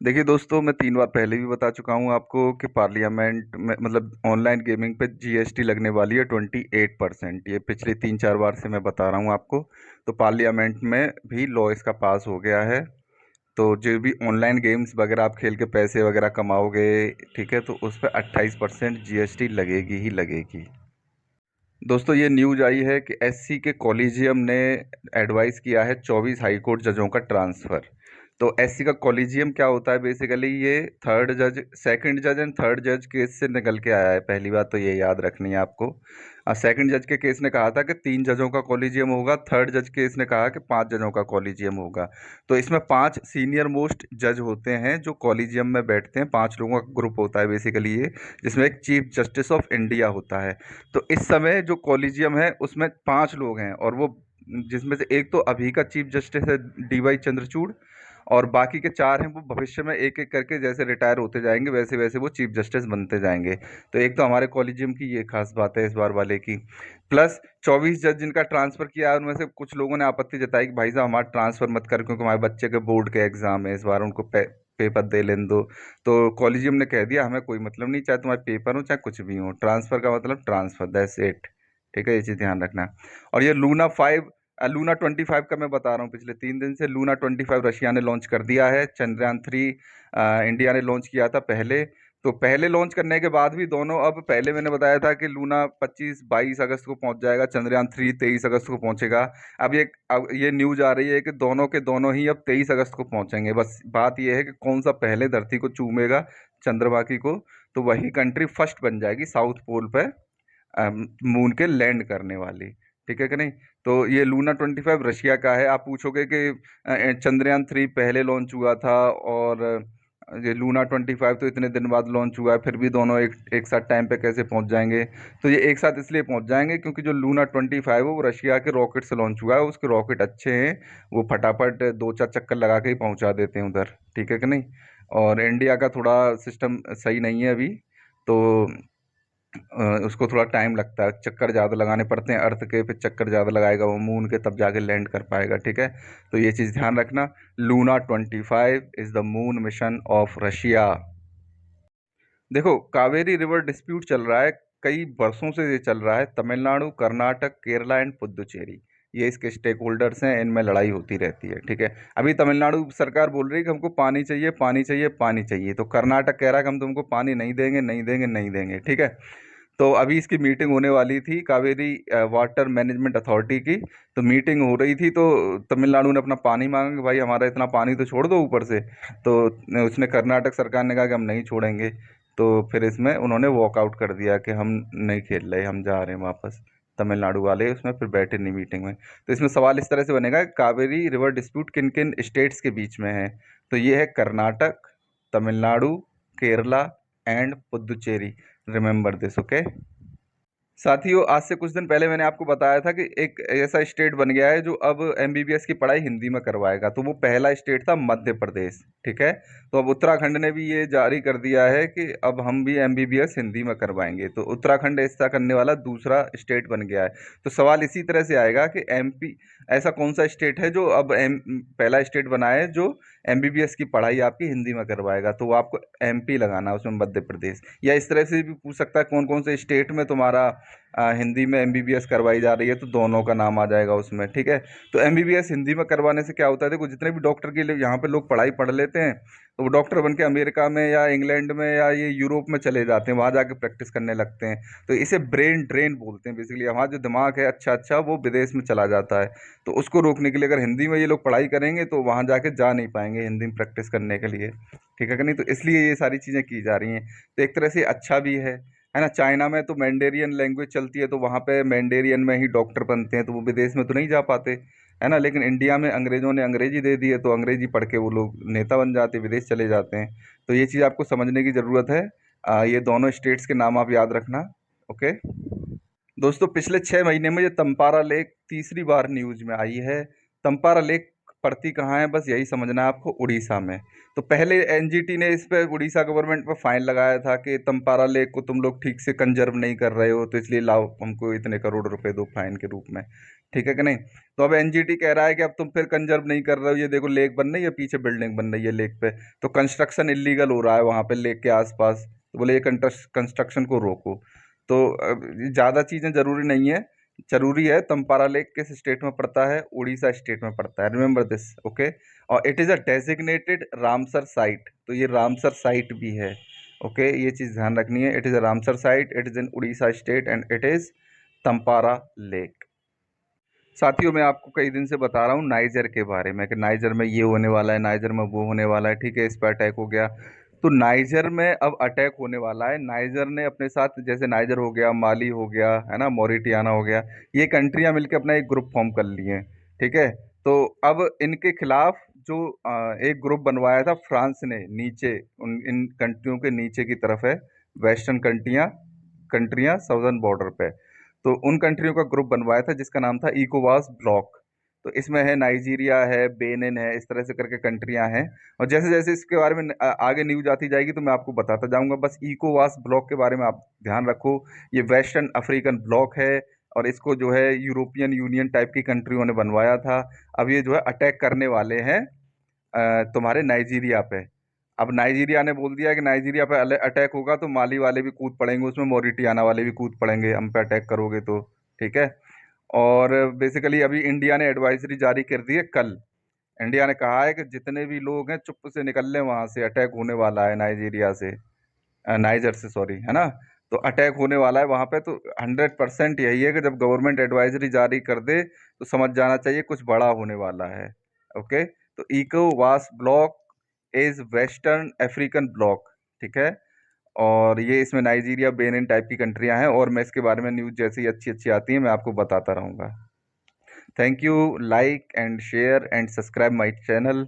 देखिए दोस्तों, मैं 3 बार पहले भी बता चुका हूँ आपको कि पार्लियामेंट में मतलब ऑनलाइन गेमिंग पे जीएसटी लगने वाली है 28%। ये पिछले 3-4 बार से मैं बता रहा हूँ आपको। तो पार्लियामेंट में भी लॉ इसका पास हो गया है। तो जो भी ऑनलाइन गेम्स वगैरह आप खेल के पैसे वगैरह कमाओगे, ठीक है, तो उस पर 28% जीएसटी लगेगी ही लगेगी। दोस्तों, ये न्यूज आई है कि एससी के कॉलेजियम ने एडवाइस किया है 24 हाई कोर्ट जजों का ट्रांसफ़र। तो एससी का कॉलेजियम क्या होता है? बेसिकली ये थर्ड जज, सेकंड जज एंड थर्ड जज केस से निकल के आया है। पहली बात तो ये याद रखनी है आपको। सेकंड जज के केस ने कहा था कि 3 जजों का कॉलेजियम होगा, थर्ड जज केस ने कहा कि 5 जजों का कॉलेजियम होगा। तो इसमें 5 सीनियर मोस्ट जज होते हैं जो कॉलेजियम में बैठते हैं। 5 लोगों का ग्रुप होता है बेसिकली ये, जिसमें एक चीफ जस्टिस ऑफ इंडिया होता है। तो इस समय जो कॉलेजियम है उसमें 5 लोग हैं, और वो जिसमें से एक तो अभी का चीफ जस्टिस है डीवाई चंद्रचूड़, और बाकी के 4 हैं वो भविष्य में एक एक करके जैसे रिटायर होते जाएंगे वैसे वैसे वो चीफ जस्टिस बनते जाएंगे। तो एक तो हमारे कॉलेजियम की ये खास बात है इस बार वाले की। प्लस 24 जज जिनका ट्रांसफ़र किया है उनमें से कुछ लोगों ने आपत्ति जताई कि भाई साहब हमारा ट्रांसफ़र मत कर, क्योंकि हमारे बच्चे के बोर्ड के एग्ज़ाम है इस बार, उनको पेपर दे लेने दो। तो कॉलेजियम ने कह दिया हमें कोई मतलब नहीं, चाहे तुम्हारे पेपर हो चाहे कुछ भी हो, ट्रांसफ़र का मतलब ट्रांसफ़र, दैट्स इट। ठीक है, ये चीज़ ध्यान रखना। और ये लूना 25 का मैं बता रहा हूँ, पिछले 3 दिन से लूना 25 रशिया ने लॉन्च कर दिया है। चंद्रयान 3 इंडिया ने लॉन्च किया था पहले। तो पहले लॉन्च करने के बाद भी दोनों, अब पहले मैंने बताया था कि लूना 25-22 अगस्त को पहुंच जाएगा, चंद्रयान 3 23 अगस्त को पहुंचेगा। अब ये न्यूज आ रही है कि दोनों के दोनों ही अब 23 अगस्त को पहुंचेंगे। बस बात यह है कि कौन सा पहले धरती को चूमेगा, चंद्रमा की को, तो वही कंट्री फर्स्ट बन जाएगी साउथ पोल पे मून के लैंड करने वाली। ठीक है कि नहीं? तो ये लूना 25 रशिया का है। आप पूछोगे कि चंद्रयान 3 पहले लॉन्च हुआ था और ये लूना 25 तो इतने दिन बाद लॉन्च हुआ है, फिर भी दोनों एक एक साथ टाइम पे कैसे पहुंच जाएंगे? तो ये एक साथ इसलिए पहुंच जाएंगे क्योंकि जो लूना 25 है वो रशिया के रॉकेट से लॉन्च हुआ है। उसके रॉकेट अच्छे हैं, वो फटाफट 2-4 चक्कर लगा के ही पहुंचा देते हैं उधर। ठीक है कि नहीं? और इंडिया का थोड़ा सिस्टम सही नहीं है अभी, तो उसको थोड़ा टाइम लगता है, चक्कर ज़्यादा लगाने पड़ते हैं अर्थ के, फिर चक्कर ज़्यादा लगाएगा वो मून के, तब जाके लैंड कर पाएगा। ठीक है, तो ये चीज़ ध्यान रखना। Luna 25 is the moon mission of Russia. देखो, कावेरी रिवर डिस्प्यूट चल रहा है, कई वर्षों से ये चल रहा है। तमिलनाडु, कर्नाटक, केरला एंड पुदुचेरी, ये इसके स्टेक होल्डर्स हैं, इनमें लड़ाई होती रहती है। ठीक है, अभी तमिलनाडु सरकार बोल रही है कि हमको पानी चाहिए, पानी चाहिए, पानी चाहिए। तो कर्नाटक कह रहा है कि हम तुमको पानी नहीं देंगे, नहीं देंगे, नहीं देंगे। ठीक है, तो अभी इसकी मीटिंग होने वाली थी कावेरी वाटर मैनेजमेंट अथॉरिटी की। तो मीटिंग हो रही थी, तो तमिलनाडु ने अपना पानी मांगा कि भाई हमारा इतना पानी तो छोड़ दो ऊपर से। तो उसने कर्नाटक सरकार ने कहा कि हम नहीं छोड़ेंगे। तो फिर इसमें उन्होंने वॉकआउट कर दिया कि हम नहीं खेल रहे, हम जा रहे हैं वापस। तमिलनाडु वाले उसमें फिर बैठे नहीं मीटिंग में। तो इसमें सवाल इस तरह से बनेगा कि कावेरी रिवर डिस्प्यूट किन किन स्टेट्स के बीच में है? तो ये है Karnataka, Tamil Nadu, Kerala and Puducherry. Remember this, okay? साथियों, आज से कुछ दिन पहले मैंने आपको बताया था कि एक ऐसा स्टेट बन गया है जो अब एमबीबीएस की पढ़ाई हिंदी में करवाएगा। तो वो पहला स्टेट था मध्य प्रदेश। ठीक है, तो अब उत्तराखंड ने भी ये जारी कर दिया है कि अब हम भी एमबीबीएस हिंदी में करवाएंगे। तो उत्तराखंड ऐसा करने वाला दूसरा स्टेट बन गया है। तो सवाल इसी तरह से आएगा कि एमपी ऐसा कौन सा स्टेट है जो अब पहला स्टेट बना है जो एमबीबीएस की पढ़ाई आपकी हिंदी में करवाएगा? तो वो आपको एमपी लगाना है उसमें, मध्य प्रदेश। या इस तरह से भी पूछ सकता है कौन कौन से स्टेट में तुम्हारा हिंदी में एमबीबीएस करवाई जा रही है, तो दोनों का नाम आ जाएगा उसमें। ठीक है, तो एमबीबीएस हिंदी में करवाने से क्या होता है? देखो, जितने भी डॉक्टर के लिए यहाँ पे लोग पढ़ाई पढ़ लेते हैं, तो वो डॉक्टर बन के अमेरिका में या इंग्लैंड में या ये यूरोप में चले जाते हैं, वहाँ जाके प्रैक्टिस करने लगते हैं। तो इसे ब्रेन ड्रेन बोलते हैं बेसिकली। हमारा जो दिमाग है अच्छा अच्छा वो विदेश में चला जाता है। तो उसको रोकने के लिए अगर हिंदी में ये लोग पढ़ाई करेंगे तो वहाँ जाके जा नहीं पाएंगे हिंदी में प्रैक्टिस करने के लिए। ठीक है कि नहीं? तो इसलिए ये सारी चीज़ें की जा रही हैं। तो एक तरह से अच्छा भी है ना? चाइना में तो मैंडेरियन लैंग्वेज चलती है, तो वहाँ पे मैंडेरियन में ही डॉक्टर बनते हैं, तो वो विदेश में तो नहीं जा पाते, है ना? लेकिन इंडिया में अंग्रेज़ों ने अंग्रेजी दे दी है, तो अंग्रेजी पढ़ के वो लोग नेता बन जाते, विदेश चले जाते हैं। तो ये चीज़ आपको समझने की ज़रूरत है। ये दोनों स्टेट्स के नाम आप याद रखना। ओके दोस्तों, पिछले 6 महीने में ये तम्पारा लेक तीसरी बार न्यूज़ में आई है। तम्पारा लेक पड़ती कहाँ है, बस यही समझना है आपको, उड़ीसा में। तो पहले एनजीटी ने इस पे, उड़ीसा गवर्नमेंट पे फाइन लगाया था कि तंपारा लेक को तुम लोग ठीक से कंजर्व नहीं कर रहे हो, तो इसलिए लाओ हमको इतने करोड़ रुपए दो फाइन के रूप में। ठीक है कि नहीं? तो अब एनजीटी कह रहा है कि अब तुम फिर कंजर्व नहीं कर रहे हो, ये देखो लेक बन रही है, पीछे बिल्डिंग बन रही है लेक पे, तो कंस्ट्रक्शन इलीगल हो रहा है वहां पे लेक के आसपास। तो बोले ये कंस्ट्रक्शन को रोको। तो ज़्यादा चीज़ें ज़रूरी नहीं है। जरूरी है, तंपारा लेक किस स्टेट में पड़ता है? उड़ीसा स्टेट में पड़ता है, रिमेंबर दिस, ओके। और it is a designated Ramsar site, तो ये रामसर साइट भी है, ओके। ये चीज़ ध्यान रखनी है, it is a Ramsar site, it is in Orissa state and it is Tampara lake. साथियों, मैं आपको कई दिन से बता रहा हूँ नाइजर के बारे में कि नाइजर में ये होने वाला है, नाइजर में वो होने वाला है, ठीक है, इस पर अटैक हो गया। तो नाइजर में अब अटैक होने वाला है। नाइजर ने अपने साथ, जैसे नाइजर हो गया, माली हो गया, है ना, मॉरिटियाना हो गया, ये कंट्रियां मिलकर अपना एक ग्रुप फॉर्म कर लिए हैं, ठीक है। तो अब इनके खिलाफ जो एक ग्रुप बनवाया था फ्रांस ने, नीचे इन कंट्रियों के नीचे की तरफ है, वेस्टर्न कंट्रियां, कंट्रियां साउदर्न बॉर्डर पे। तो उन कंट्रियों का ग्रुप बनवाया था जिसका नाम था इकोवास ब्लॉक। तो इसमें है नाइजीरिया है, बेनिन है, इस तरह से करके कंट्रियां हैं। और जैसे जैसे इसके बारे में आगे न्यूज आती जाएगी तो मैं आपको बताता जाऊंगा। बस इकोवास ब्लॉक के बारे में आप ध्यान रखो, ये वेस्टर्न अफ्रीकन ब्लॉक है, और इसको जो है यूरोपियन यूनियन टाइप की कंट्रियों ने बनवाया था। अब ये जो है अटैक करने वाले हैं तुम्हारे नाइजीरिया पे। अब नाइजीरिया ने बोल दिया कि नाइजीरिया पे अटैक होगा तो माली वाले भी कूद पड़ेंगे उसमें, मोरिटियाना वाले भी कूद पड़ेंगे हम पे अटैक करोगे तो, ठीक है। और बेसिकली अभी इंडिया ने एडवाइजरी जारी कर दी है कल। इंडिया ने कहा है कि जितने भी लोग हैं चुप से निकल लें वहां से, अटैक होने वाला है नाइजीरिया से, नाइजर से, सॉरी, है ना। तो अटैक होने वाला है वहां पे। तो 100% यही है कि जब गवर्नमेंट एडवाइजरी जारी कर दे तो समझ जाना चाहिए कुछ बड़ा होने वाला है, ओके। तो इकोवास bloc is western African bloc, ठीक है। और ये इसमें नाइजीरिया, बेनिन टाइप की कंट्रियां हैं, और मैं इसके बारे में न्यूज़ जैसी अच्छी अच्छी आती है मैं आपको बताता रहूंगा। Thank you, like and share and subscribe my channel.